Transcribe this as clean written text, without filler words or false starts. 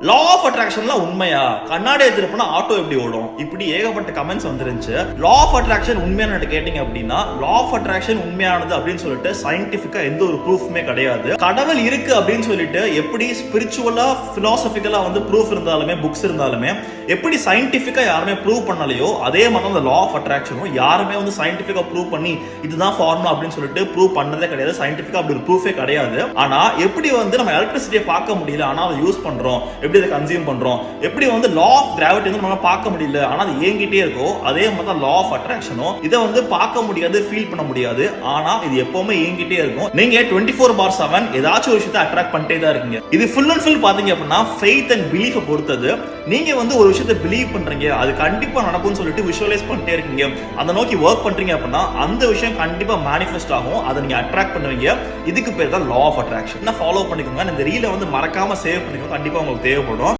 Law of அட்ராக்ஷன்ல உண்மையா? கண்ணாடி திருப்பினா auto எப்படி ஓடும்? இப்படி ஏகப்பட்ட கமெண்ட்ஸ் வந்துருந்துச்சு. லா ஆஃப் அட்ராக்ஷன் உண்மையான கேட்டீங்க அப்படின்னா, லா ஆஃப் அட்ராக்ஷன் உண்மையானது அப்படின்னு சொல்லிட்டு சயின்டிபிக்கா எந்த ஒரு ப்ரூஃப்மே கிடையாது. கடவுள் இருக்கு அப்படின்னு சொல்லிட்டு எப்படி ஸ்பிரிச்சுவலா பிலாசபிக்கலா வந்து ப்ரூஃப் இருந்தாலுமே, புக்ஸ் இருந்தாலுமே, எப்படி சயின்டிபிக்கா யாருமே ப்ரூவ் பண்ணலையோ அதே மாதிரி அந்த லா ஆஃப் அட்ராக்ஷனும் யாருமே வந்து சயின்டிபிக்கா ப்ரூவ் பண்ணி இதுதான் ஃபார்முலா அப்படின்னு சொல்லிட்டு ப்ரூவ் பண்ணதே கிடையாது. சயின்டிபிக்கா அப்படி ஒரு ப்ரூஃபே கிடையாது. ஆனா எப்படி வந்து நம்ம எலக்ட்ரிசிட்டியை பார்க்க முடியல ஆனா அதை யூஸ் பண்றோம், எப்படி அதை கன்சியூம் பண்றோம், எப்படி வந்து லா ஆஃப் கிராவிட்டி வந்து நம்ம பார்க்க முடியல ஆனா அது ஏங்கிட்டே இருக்கும், அதே மாதிரி தான் லா ஆஃப் அட்ராக்ஷனும். இதை வந்து பார்க்க முடியாது, ஃபீல் பண்ண முடியாது, ஆனா இது எப்பவுமே ஏங்கிட்டே இருக்கும். நீங்க 24/7 ஏதாச்சும் ஒரு விஷயத்தை அட்ராக்ட் பண்ணிட்டே தான் இருக்கீங்க. இது ஃபுல் அண்ட் ஃபுல் பாத்தீங்க அப்படின்னா ஃபெய்த் அண்ட் பிலீஃபை பொறுத்தது. நீங்க வந்து ஒரு விஷயத்தை பிலீவ் பண்றீங்க, அது கண்டிப்பா நடக்கும்னு சொல்லிட்டு விஷுவலைஸ் பண்ணிட்டே இருக்கீங்க, அதை நோக்கி ஒர்க் பண்றீங்க அப்படின்னா அந்த விஷயம் கண்டிப்பா மேனிஃபெஸ்ட் ஆகும், அதை நீங்க அட்ராக்ட் பண்ணுவீங்க. இதுக்கு பேர் தான் லா ஆஃப் அட்ராக்ஷன். ஃபாலோ பண்ணிக்கோங்க. இந்த ரீலை வந்து மறக்காம சேவ் பண்ணிக்கோங்க, கண்டிப்பா உங்களுக்கு தேவைப்படும்.